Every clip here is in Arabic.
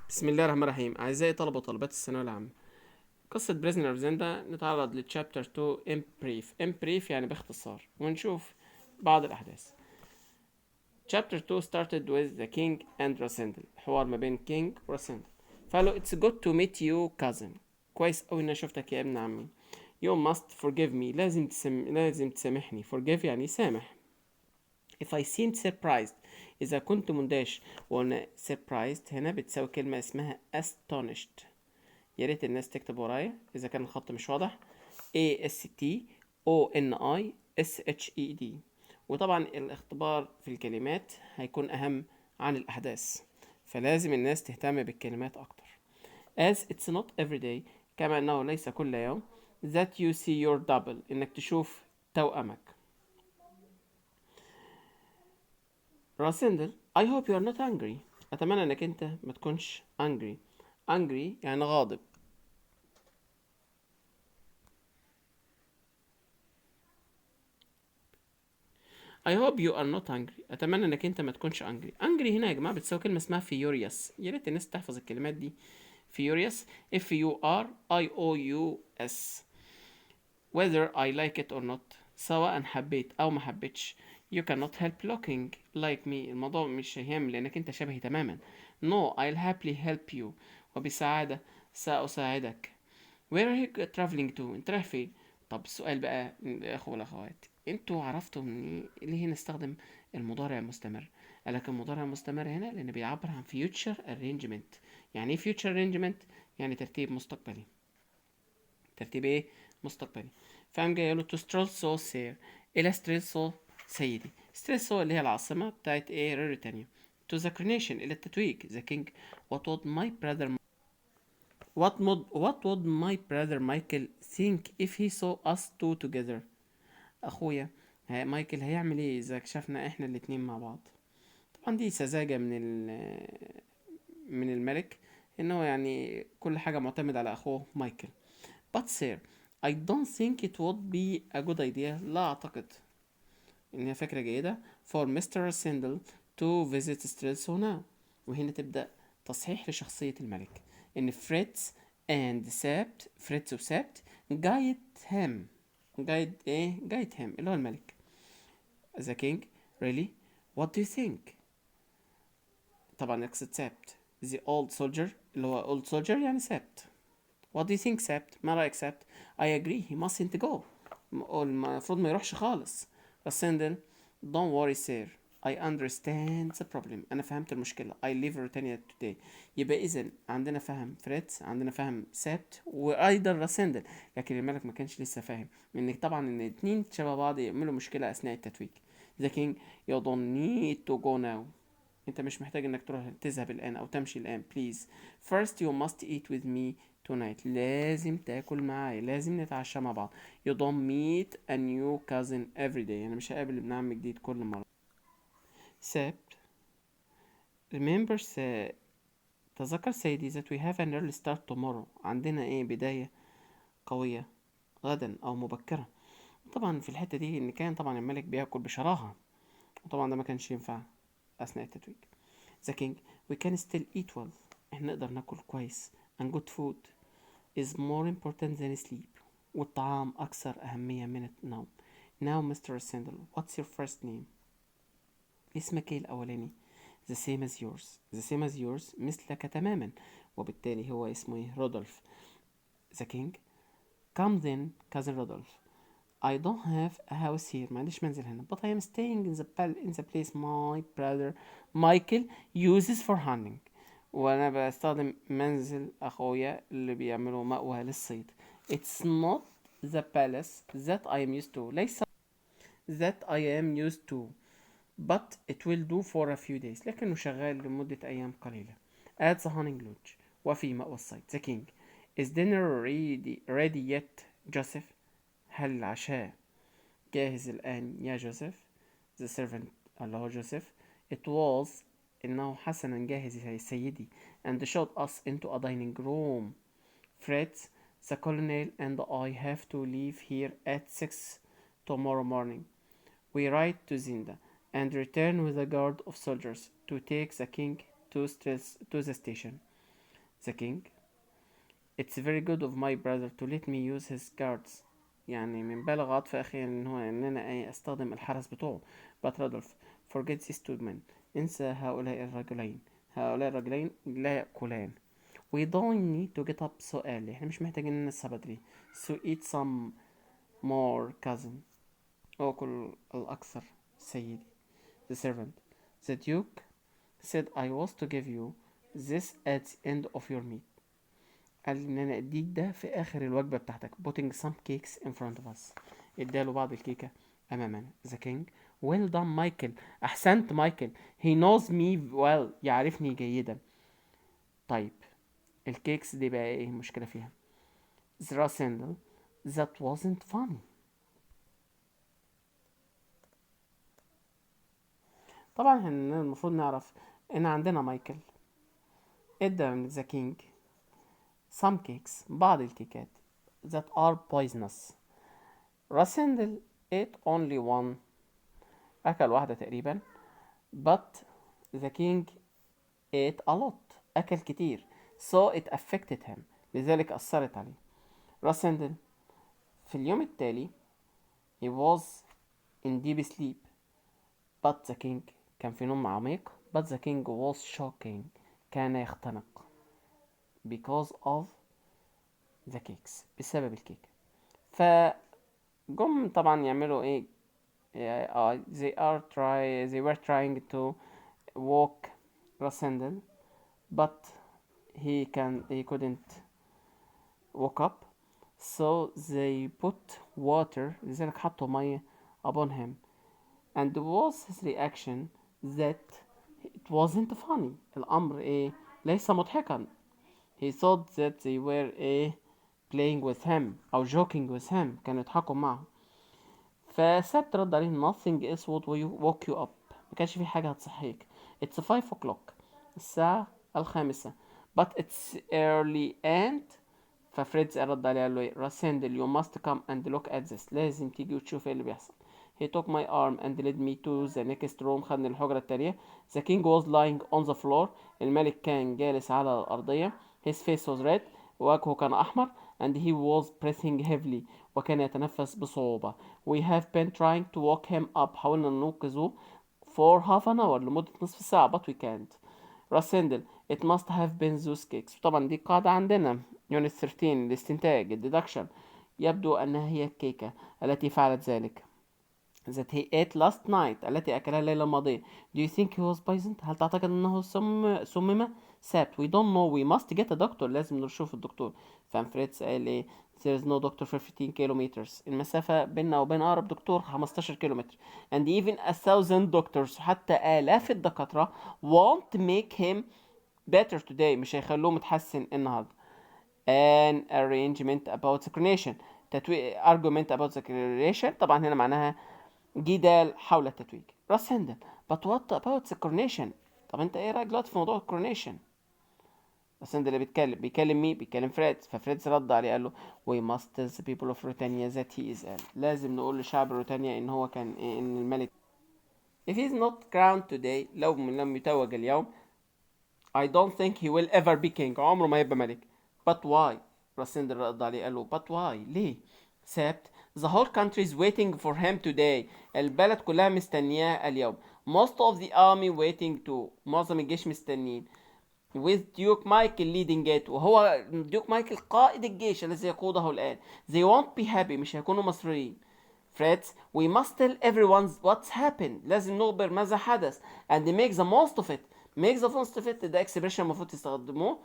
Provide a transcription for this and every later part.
بسم الله الرحمن الرحيم. أعزائي طلبة وطالبات الثانوية العامة، قصة بريزنر اوف زندا نتعرض لتشابتر 2 in brief يعني باختصار، ونشوف بعض الأحداث. Chapter 2 started with the king and راسندل، حوار ما بين كينج وراسندل. فقالوا it's good to meet you cousin، كويس أوي إن أنا شفتك يا ابن عمي. You must forgive me، لازم تسامحني. forgive يعني سامح. If I seemed surprised، إذا كنت مندهش. وقلنا surprised هنا بتساوي كلمة اسمها astonished. يا ريت الناس تكتب ورايا إذا كان الخط مش واضح. ASTONISHED. وطبعا الاختبار في الكلمات هيكون أهم عن الأحداث، فلازم الناس تهتم بالكلمات أكتر. As it's not every day، كما أنه ليس كل يوم. That you see your double، إنك تشوف توأمك. راسندل I hope you are not angry، أتمنى إنك أنت ما تكونش angry. angry يعني غاضب. I hope you are not angry، أتمنى إنك أنت ما تكونش angry. angry هنا يا جماعة بتساوي كلمة اسمها furious، يا ريت الناس تحفظ الكلمات دي. furious FURIOUS. whether I like it or not، سواء حبيت أو ما حبيتش. you cannot help looking like me، الموضوع مش هيهم لأنك أنت شبهي تماما. no I'll happily help you، وبسعادة سأساعدك. where are you traveling to، انت رايح فين؟ طب السؤال بقى يا اخوة والاخوات، انتوا عرفتوا من ليه نستخدم المضارع المستمر؟ قالك المضارع المستمر هنا لان بيعبر عن future arrangement. يعني ايه future arrangement؟ يعني ترتيب مستقبلي. ترتيب ايه؟ مستقبلي. فقام جاي له to Strelso سير، الى ستريلسو سيدي. ستريلسو اللي هي العاصمة بتاعت ايه؟ ريريتانيا. to the coronation، الى التتويج. the king. what would my brother what would my brother Michael think if he saw us two together؟ اخويا مايكل هيعمل ايه اذا اكتشفنا احنا الاتنين مع بعض؟ طبعا دي سذاجة من الملك، ان هو يعني كل حاجة معتمد على اخوه مايكل. but sir I don't think it would be a good idea، لا اعتقد ان هي فكرة جيدة for Mr. Sindel to visit Strelso now. وهنا تبدأ تصحيح لشخصية الملك، ان فريتز and سابت، فريتز وسابت guide him. guide him اللي هو الملك. the king really what do you think؟ طبعا اقصد سابت. the old soldier اللي هو old soldier يعني سابت. what do you think سابت؟ ما رأيك سابت؟ I agree he mustn't go، المفروض ما يروحش خالص. بس سندل don't worry sir I understand the problem، أنا فهمت المشكلة. I leave Britannia today. يبقى إذا عندنا فهم فريتز، عندنا فهم سابت، وأيضا راسندل. لكن الملك ما كانش لسه فاهم إن طبعا إن اتنين شبه بعض يعملوا مشكلة أثناء التتويج. the king you don't need to go now، انت مش محتاج انك تروح تذهب الان او تمشي الان please. first you must eat with me tonight، لازم تاكل معايا، لازم نتعشى مع بعض. you don't meet a new cousin every day، انا مش هقابل ابن عم جديد كل مرة. سبت remember تذكر سيدي that we have an early start tomorrow، عندنا ايه؟ بداية قوية غدا او مبكرة. طبعا في الحتة دي ان كان طبعا الملك بياكل بشراهة، وطبعا ده ما كانش ينفع اثناء التتويج. the king we can still eat well، احنا نقدر ناكل كويس. and good food is more important than sleep، والطعام أكثر أهمية من النوم. now Mr. Sandal what's your first name؟ اسمك ايه الأولاني؟ the same as yours، the same as yours مثلك تماما، وبالتالي هو اسمه ايه؟ رودولف. the king come then cousin Rudolph I don't have a house here، ما عنديش منزل هنا. but I am staying in the place my brother Michael uses for hunting، وانا بستخدم منزل اخويا اللي بيعملوا مأوى للصيد. it's not the palace that I am used to، ليس that I am used to but it will do for a few days، لكنه شغال لمدة أيام قليلة. at the hunting lodge، وفي مأوى الصيد. the king is dinner ready yet Joseph؟ هل العشاء جاهز الآن يا جوزيف؟ the servant اللي هو جوزيف. it was إنه حسنا جاهز يا سيدي. and showed us into a dining room. Fritz the colonel and I have to leave here at 6 tomorrow morning. we ride to Zenda and return with a guard of soldiers to take the king to the station. The king: It's very good of my brother to let me use his guards. يعني من بالغ عطف أخي إن أنا أستخدم الحرس بتوعه. But Rudolph: Forget these two men. انسى هؤلاء الرجلين. هؤلاء الرجلين لا يأكلان. We don't need to get up so early. احنا مش محتاجين نصحى بدري. So eat some more cousin. أكل الأكثر سيدي. The servant: The Duke said I was to give you this at the end of your meat. قال ان انا اديك ده في اخر الوجبه بتاعتك. putting some cakes in front of us. اداله بعض الكيكه امامنا. The king: Well done مايكل. احسنت مايكل. He knows me well. يعرفني جيدا. طيب الكيكس دي بقى ايه المشكله فيها؟ Rosendal: That wasn't funny. طبعا احنا المفروض نعرف ان عندنا مايكل ادى من the king some cakes بعض الكيكات that are poisonous. راسندل ate only one. أكل واحدة تقريبا. but the king ate a lot. أكل كتير. so it affected him. لذلك أثرت عليه. راسندل في اليوم التالي he was in deep sleep. but the king كان في نوم عميق. but the king was shocking. كان يختنق because of the cakes. بسبب الكيك. فجم طبعا يعملوا ايه؟ they were trying to walk Rasendel, but he couldn't walk up. So they put water. لذلك حطوا مية upon him. And was his reaction that it wasn't funny. الأمر ايه؟ ليس مضحكا. He thought that they were playing with him أو joking with him. كانوا يضحكوا معه. فسات رد عليه nothing else would woke you up. ما كانش في حاجة هتصحيك. It's 5 o'clock. الساعة 5. But it's early and ففريدز رد عليه قال له راسندل you must come and look at this. لازم تيجي وتشوف ايه اللي بيحصل. He took my arm and led me to the next room. خدني الحجرة التالية. The king was lying on the floor. الملك كان جالس على الأرضية. His face was red. وجهه كان أحمر. And he was breathing heavily. وكان يتنفس بصعوبة. We have been trying to wake him up. حاولنا نوقظه for half an hour لمدة نصف ساعة but we can't. راسندل it must have been those cakes. طبعا دي قاعدة عندنا unit 13 الاستنتاج الديدكشن. يبدو أنها هي الكيكة التي فعلت ذلك. that he ate last night التي أكلها الليلة الماضية. Do you think he was poisoned؟ هل تعتقد أنه سمم؟ سابت. We don't know. We must get a doctor. لازم نشوف الدكتور. فانفريتس قال إيه؟ There is no doctor for 15 kilometers. المسافة بيننا وبين أقرب دكتور 15 كيلومتر. And even 1,000 doctors حتى آلاف الدكاترة won't make him better today. مش هيخلوه متحسن النهاردة. An arrangement about the coronation. argument about the coronation. طبعا هنا معناها جدال حول التتويج. راس هندل but what about the coronation. طب انت ايه رايك دلوقتي في موضوع الكورونيشن؟ راس هندل اللي بيكلم مين؟ بيكلم فريدز. ففريدز رد عليه قال له we must tell the people of Britannia that he is ill. لازم نقول لشعب روتانيا ان هو كان ان الملك if he is not crowned today لو لم يتوج اليوم I don't think he will ever be king. عمره ما يبقى ملك. but why. راس هندل رد عليه قال له but why ليه؟ ثابت the whole country is waiting for him today. البلد كلها مستنياه اليوم. most of the army waiting too. معظم الجيش مستنين. with Duke Michael leading it. وهو ديوك مايكل قائد الجيش الذي يقوده الآن. they won't be happy. مش هيكونوا مسرورين. Fritz, we must tell everyone what's happened. لازم نخبر ماذا حدث. and make the most of it. make the most of it ده expression المفروض تستخدموه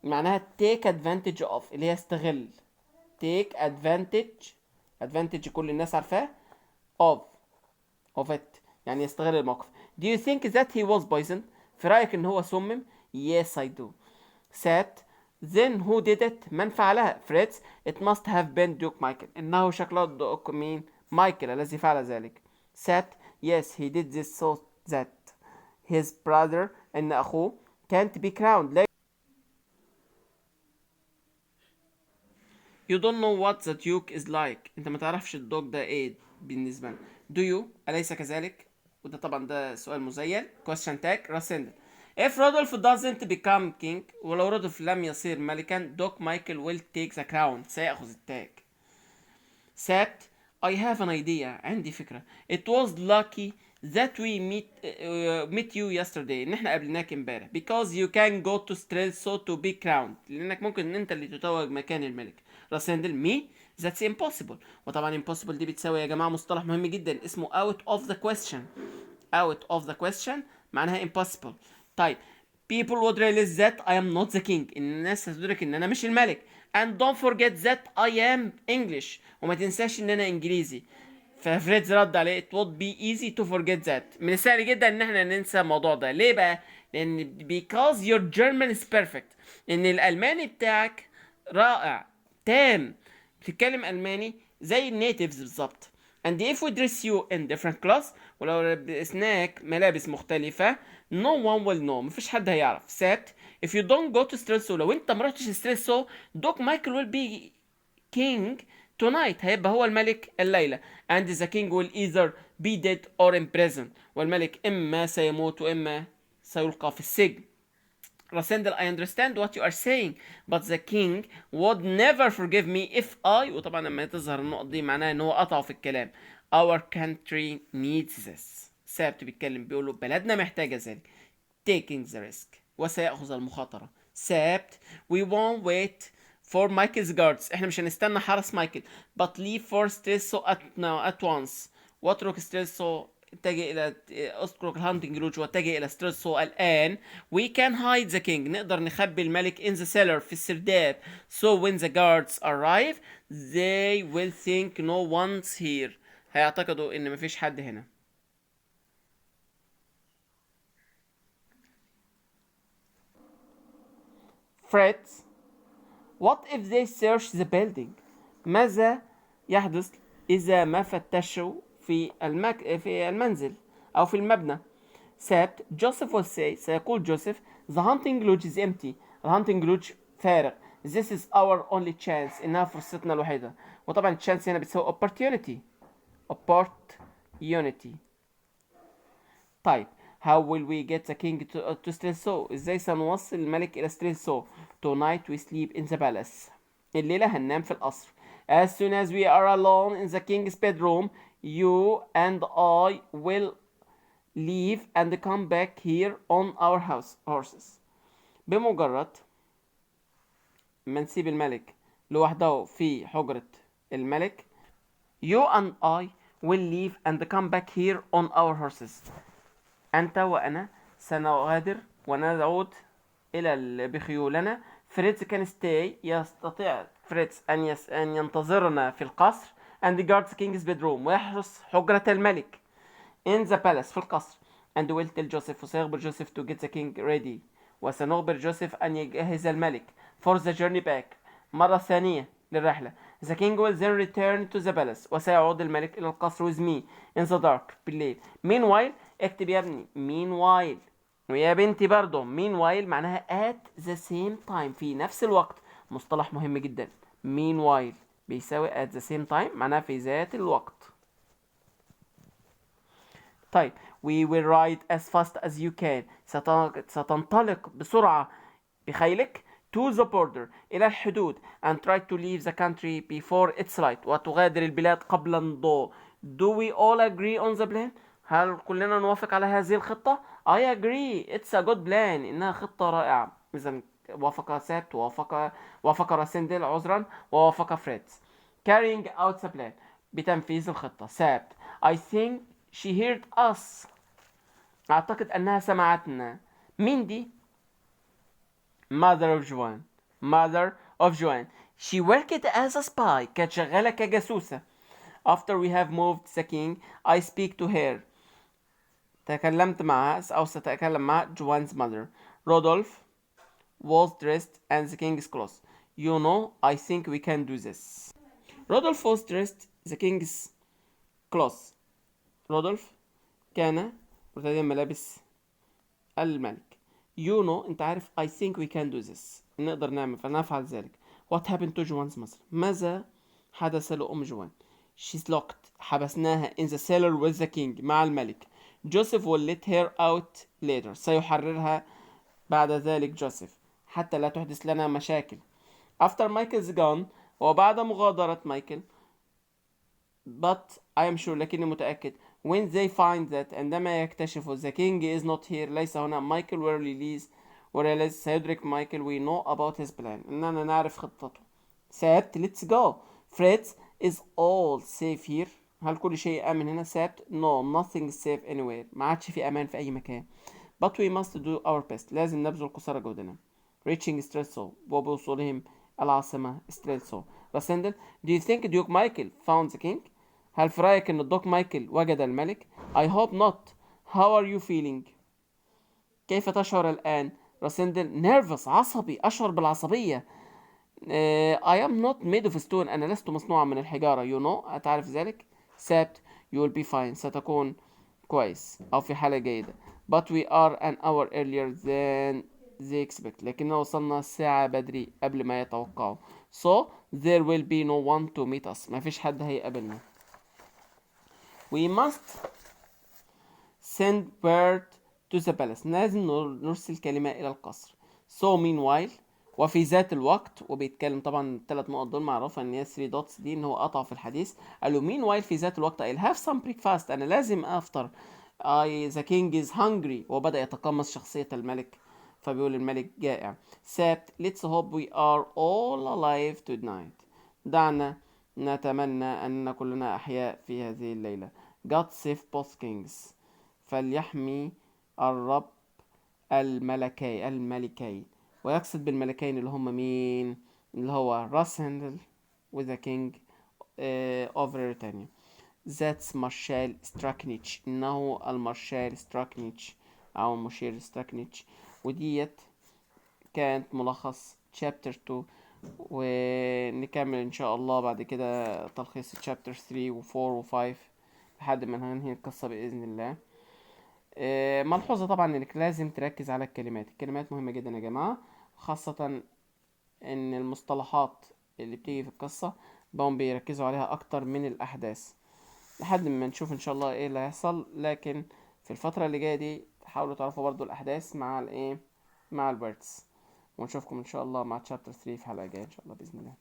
معناها take advantage of اللي هي استغل. take advantage كل الناس عارفاه of it يعني يستغل الموقف. do you think that he was poisoned؟ في رأيك ان هو سمم؟ yes I do. sat then who did it؟ من فعلها؟ Fritz it must have been Duke Michael. انه شكله دوك مين؟ مايكل الذي فعل ذلك. sat yes he did this so that his brother ان اخوه can't be crowned. You don't know what the Duke is like. انت ما تعرفش الدوج ده ايه بالنسبة لنا. Do you؟ أليس كذلك؟ وده طبعا ده سؤال مزيل. question tag راسندل If Rodolph doesn't become king, ولو رودولف لم يصير ملكا, دوك مايكل will take the crown, سيأخذ التاج. Sabt, I have an idea, عندي فكرة. It was lucky that we met you yesterday, ان احنا قابلناك امبارح, because you can go to Strelso to be crowned, لانك ممكن ان انت اللي تتوج مكان الملك. راسندل, me, that's impossible. وطبعا impossible دي بتساوي يا جماعة مصطلح مهم جدا اسمه out of the question. out of the question معناها impossible. طيب, people would realize that I am not the king, ان الناس هتدرك ان انا مش الملك. and don't forget that I am English, وما تنساش ان انا انجليزي. ففريدز رد عليه, it would be easy to forget that, من السهل جدا ان احنا ننسى الموضوع ده. ليه بقى؟ لان because your German is perfect, ان الالماني بتاعك رائع تام, بتتكلم الماني زي النيتيفز بالظبط. and if we dress you in different class, ولو لبسناك ملابس مختلفة, no one will know, مفيش حد هيعرف. except if you don't go to Strelso, لو انت ما رحتش Strelso, دوك مايكل will be king tonight, هيبقى هو الملك الليلة. and the king will either be dead or in prison, والملك اما سيموت واما سيلقى في السجن. Rasendel, I understand what you are saying, but the king would never forgive me if I, وطبعا لما تظهر النقط دي معناها ان هو قطعه في الكلام. Our country needs this. سابت بيتكلم بيقوله بلدنا محتاجة ذلك. Taking the risk, وسيأخذ المخاطرة. سابت, we won't wait for Michael's guards, احنا مش هنستنى حرس مايكل, but leave for Strelso at once. واترك ستريسو, اتجه الى اترك الهانتنج لوج واتجه الى ستريسو الان. we can hide the king, نقدر نخبي الملك in the cellar, في السرداب. so when the guards arrive they will think no one's here, هيعتقدوا ان مفيش حد هنا. Fritz, what if they search the building, ماذا يحدث إذا ما فتشوا في في المنزل أو في المبنى. سابت, Joseph will say, سيقول جوزيف, the hunting lodge is empty, الهانتنج لودج فارغ. this is our only chance, إنها فرصتنا الوحيدة. وطبعا chance هنا بتساوي opportunity. opportunity. طيب, how will we get the king to Strelso, ازاي سنوصل الملك الى Strelso. tonight we sleep in the palace, الليلة هننام في القصر. as soon as we are alone in the king's bedroom, you and I will leave and come back here on our horses. بمجرد ما نسيب الملك لوحده في حجرة الملك, you and I will leave and come back here on our horses, أنت وأنا سنغادر ونعود بخيولنا. فريتز كان stay, يستطيع فريتز أن ينتظرنا في القصر. and guard the king's bedroom, ويحرس حجرة الملك in the palace, في القصر. and will tell Joseph, وسيخبر جوزيف to get the king ready, وسنخبر جوزيف أن يجهز الملك for the journey back, مرة ثانية للرحلة. the king will then return to the palace, وسيعود الملك إلى القصر with me in the dark, بالليل. meanwhile, اكتب يا ابني meanwhile, ويا بنتي برضو meanwhile معناها at the same time, في نفس الوقت. مصطلح مهم جدا. meanwhile بيساوي at the same time, معناها في ذات الوقت. طيب, we will ride as fast as you can, ستنطلق بسرعة بخيلك to the border, إلى الحدود, and try to leave the country before it's light, وتغادر البلاد قبل الضوء. do we all agree on the plan, هل كلنا نوافق على هذه الخطة؟ I agree, it's a good plan, إنها خطة رائعة. إذا وافق سابت, وافق راسندل عذرا, ووافق فريدز. carrying out the plan, بتنفيذ الخطة. سابت, I think she heard us, أعتقد أنها سمعتنا. مين دي؟ mother of Joanne. mother of Joanne. she worked as a spy, كانت شغالة كجاسوسة. after we have moved the king, I speak to her, تكلمت معها أو ستتكلم مع Joanne's mother. Rodolph was dressed in the king's clothes. you know, I think we can do this. Rodolph was dressed the king's clothes. رودولف كان مرتديا ملابس الملك. you know, انت عارف, I think we can do this, نقدر نعمل, فنفعل ذلك. what happened to Joanne's mother, ماذا حدث لأم جوان. she's locked, حبسناها in the cellar with the king, مع الملك. Joseph will let her out later, سيحررها بعد ذلك جوزيف حتى لا تحدث لنا مشاكل. after Michael's gone وبعد مغادرة مايكل but I am sure لكني متأكد when they find that عندما يكتشفوا the king is not here ليس هنا مايكل will release سيدرك مايكل we know about his plan إننا نعرف خطته. ثابت let's go. Fritz is all safe here. هل كل شيء آمن هنا؟ ثابت no nothing is safe anywhere. ما عادش في أمان في أي مكان. but we must do our best. لازم نبذل قصارى جهدنا. reaching Strelso وبوصولهم العاصمة ستريلسو. راسندل do you think Duke Michael found the king؟ هل في رأيك إن الدوق مايكل وجد الملك؟ I hope not. How are you feeling؟ كيف تشعر الآن؟ راسندل nervous عصبي أشعر بالعصبية. I am not made of stone أنا لست مصنوعا من الحجارة you know أتعرف ذلك. ثابت you will be fine ستكون كويس أو في حالة جيدة. but we are an hour earlier than they expect لكننا وصلنا ساعة بدري قبل ما يتوقعوا. so there will be no one to meet us ما فيش حد هيقابلنا. we must send word to the palace لازم نرسل كلمة إلى القصر. so meanwhile وفي ذات الوقت وبيتكلم طبعا الثلاث نقط دول معروفة ان هي 3 دوتس دي ان هو قطع في الحديث. قال له meanwhile في ذات الوقت I'll have some breakfast انا لازم افطر. the king is hungry وبدأ يتقمص شخصية الملك فبيقول الملك جائع. ثابت let's hope we are all alive tonight دعنا نتمنى أننا كلنا أحياء في هذه الليلة. God save both kings فليحمي الرب الملكين ويقصد بالملكين اللي هم مين؟ اللي هو راس هندل وذا كينج of بريطانيا. That's مارشال ستراكنيتش إنه المارشال ستراكنيتش أو المشير ستراكنيتش. وديت كانت ملخص chapter 2 ونكمل إن شاء الله بعد كده تلخيص chapter 3 و 4 و 5 لحد ما ننهي القصة بإذن الله. ملحوظة طبعا انك لازم تركز على الكلمات مهمة جدا يا جماعة خاصة ان المصطلحات اللي بتيجي في القصة بقوم بيركزوا عليها اكتر من الاحداث لحد ما نشوف ان شاء الله ايه اللي هيحصل. لكن في الفترة اللي جاية دي حاولوا تعرفوا برضو الاحداث مع الايه مع البيرتس ونشوفكم ان شاء الله مع chapter 3 في حلقة جاية ان شاء الله باذن الله.